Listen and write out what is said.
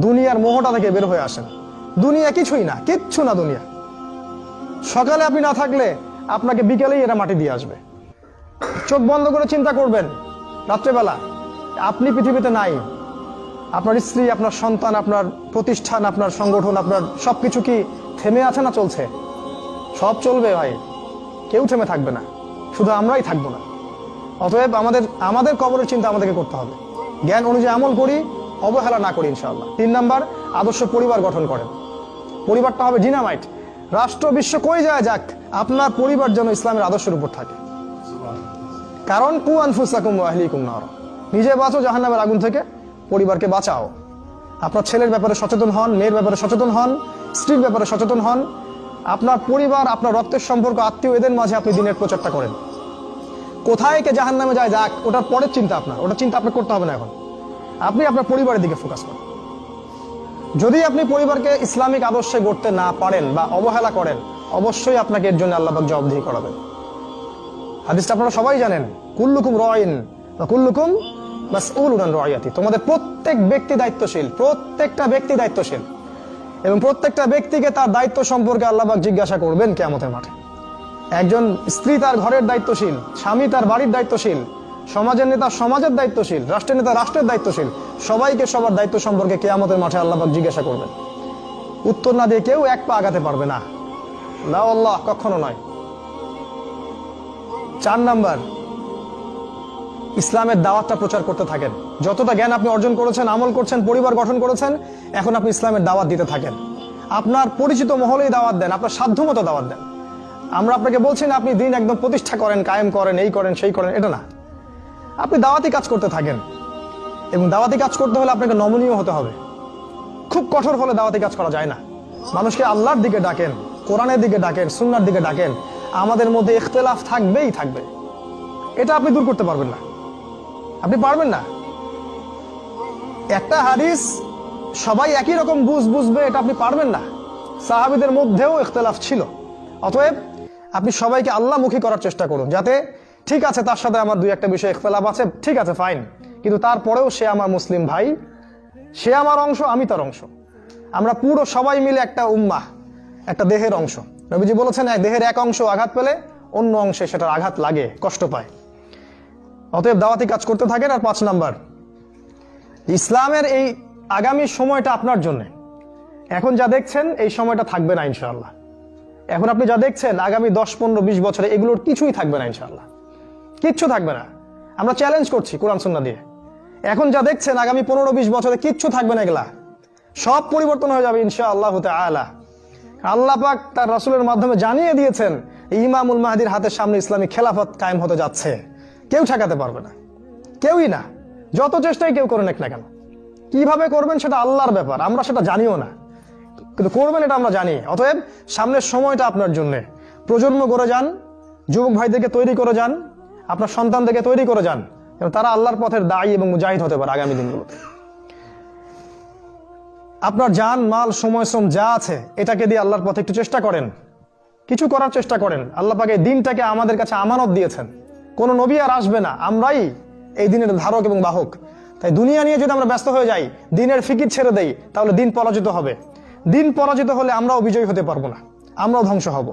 দুনিয়ার মোহটা থেকে বের হয়ে আসেন। দুনিয়া কিছুই না, কিচ্ছু না দুনিয়া। সকালে আপনি না থাকলে আপনাকে বিকেলেই এরা মাটি দিয়ে আসবে। চোখ বন্ধ করে চিন্তা করবেন রাত্রেবেলা আপনি পৃথিবীতে নাই, আপনার স্ত্রী, আপনার সন্তান, আপনার প্রতিষ্ঠান, আপনার সংগঠন, আপনার সবকিছু কি থেমে আছে না চলছে? সব চলবে ভাই, কেউ থেমে থাকবে না, শুধু আমরাই থাকবো না। অতএব আমাদের কবরের চিন্তা আমাদেরকে করতে হবে। জ্ঞান অনুযায়ী আমল করি, অবহেলা না করি ইনশাআল্লাহ। 3 নাম্বার, আদর্শ পরিবার গঠন করেন। পরিবারটা হবে ডিনামাইট। রাষ্ট্র বিশ্ব কই যায় যাক, আপনার পরিবার যেন ইসলামের আদর্শের উপর থাকে। কারণ কু আনফুসাকুম ওয়া আহলিকুম নার, নিজে বাঁচো জাহান্নামের আগুন থেকে, পরিবারকে বাঁচাও। আপনার ছেলের ব্যাপারে সচেতন হন, মেয়ের ব্যাপারে সচেতন হন, স্ত্রীর ব্যাপারে সচেতন হন। আপনার পরিবার, আপনার রক্তের সম্পর্ক, আত্মীয়, এদের মাঝে আপনি দিনের প্রচারটা করেন। কোথায় কে জাহান্নামে যায় যাক, ওটার পরের চিন্তা আপনার, ওটা চিন্তা আপনার করতে হবে না। এখন আপনি আপনার পরিবারের দিকে ফোকাস করেন। যদি আপনি পরিবারকে ইসলামিক আদর্শে গড়তে না পারেন বা অবহেলা করেন, অবশ্যই আপনাকে এর জন্য আল্লাহ পাক জবাবদিহি করাবেন। হাদিসটা আপনারা সবাই জানেন, কুল্লুকুম রাইন ওয়া কুল্লুকুম মাসউলুন আন রাইয়াতি। তোমাদের প্রত্যেক ব্যক্তি দায়িত্বশীল, প্রত্যেকটা ব্যক্তি দায়িত্বশীল, এবং প্রত্যেকটা ব্যক্তিকে তার দায়িত্ব সম্পর্কে আল্লাহ পাক জিজ্ঞাসা করবেন কিয়ামতের মাঠে। একজন স্ত্রী তার ঘরের দায়িত্বশীল, স্বামী তার বাড়ির দায়িত্বশীল, সমাজের নেতা সমাজের দায়িত্বশীল, রাষ্ট্রের নেতা রাষ্ট্রের দায়িত্বশীল। সবাইকে সবার দায়িত্ব সম্পর্কে কিয়ামতের মাঠে আল্লাহ পাক জিজ্ঞাসা করবেন। উত্তর না দিয়ে কেউ এক পা আগাতে পারবে না, লা আল্লাহ, কখনো নয়। 4 নাম্বার, ইসলামের দাওয়াতটা প্রচার করতে থাকেন। যতটা জ্ঞান আপনি অর্জন করেছেন, আমল করছেন, পরিবার গঠন করেছেন, এখন আপনি ইসলামের দাওয়াত দিতে থাকেন। আপনার পরিচিত মহলেই দাওয়াত দেন, আপনার সাধ্যমতো দাওয়াত দেন। আমরা আপনাকে বলছি না আপনি দিন একদম প্রতিষ্ঠা করেন, কায়েম করেন, এই করেন সেই করেন, এটা না। আপনি দাওয়াতি কাজ করতে থাকেন, এবং দাওয়াতি কাজ করতে হলে আপনাকে নমনীয় হতে হবে। খুব কঠোর হলে দাওয়াতি কাজ করা যায় না। মানুষকে আল্লাহর দিকে ডাকেন, কোরআনের দিকে ডাকেন, সুন্নাহর দিকে ডাকেন। আমাদের মধ্যে ইখতিলাফ থাকবেই থাকবে, এটা আপনি দূর করতে পারবেন না, আপনি পারবেন না। একটা হাদিস সবাই একই রকম বুঝবে, এটা আপনি পারবেন না। সাহাবীদের মধ্যেও ইখতিলাফ ছিল। অতএব আপনি সবাইকে আল্লাহমুখী করার চেষ্টা করুন, যাতে ঠিক আছে তার সাথে আমার 2-1টা বিষয় ইখতিলাফ আছে, ঠিক আছে ফাইন, কিন্তু তারপরেও সে আমার মুসলিম ভাই, সে আমার অংশ, আমি তার অংশ। আমরা পুরো সবাই মিলে একটা উম্মাহ, একটা দেহের অংশ। নবীজি বলেছেন দেহের এক অংশ আঘাত পেলে অন্য অংশে সেটার আঘাত লাগে, কষ্ট পায়। অতএব দাওয়াতি কাজ করতে থাকেন। আর 5 নাম্বার, ইসলামের এই আগামী সময়টা আপনার জন্য। এখন যা দেখছেন এই সময়টা থাকবে না ইনশাআল্লাহ। এখন আপনি যা দেখছেন আগামী 10, 15, 20 বছরে এগুলোর কিছুই থাকবে না ইনশাআল্লাহ, কিচ্ছু থাকবে না। আমরা চ্যালেঞ্জ করছি কোরআন সুন্নাহ দিয়ে। এখন যা দেখছেন আগামী 15-20 বছরে কিচ্ছু থাকবে না, এগুলা সব পরিবর্তন হয়ে যাবে ইনশাআল্লাহ তাআলা। আল্লাহ পাক তার রাসূলের মাধ্যমে জানিয়ে দিয়েছেন ইমামুল মাহদির হাতের সামনে ইসলামী খেলাফত কায়েম হতে যাচ্ছে। কেউ ঠেকাতে পারবে না, কেউই না, যত চেষ্টাই কেউ করে নেক না কেন। কিভাবে করবেন সেটা আল্লাহর ব্যাপার, আমরা সেটা জানিও না, কিন্তু করবেন এটা আমরা জানি। অতএব সামনের সময়টা আপনার জন্য। প্রজন্ম গড়ে যান, যুবক ভাইদেরকে তৈরি করে যান, আপনার সন্তানদেরকে তৈরি করে যান, এবং তারা আল্লাহর পথের দায়ী এবং মুজাহিদ হতে পারে আগামী দিনগুলোতে। আপনার জান, মাল, সময়, শ্রম যা আছে এটাকে দিয়ে আল্লাহর পথে একটু চেষ্টা করেন, কিছু করার চেষ্টা করেন। আল্লাহ পাক এই দিনটাকে আমাদের কাছে আমানত দিয়েছেন। কোনো নবী আর আসবে না, আমরাই এই দিনের ধারক এবং বাহক। তাই দুনিয়া নিয়ে যদি আমরা ব্যস্ত হয়ে যাই, দিনের ফিকির ছেড়ে দেই, তাহলে দিন পরাজিত হবে। দিন পরাজিত হলে আমরাও বিজয়ী হতে পারবো না, আমরাও ধ্বংস হব।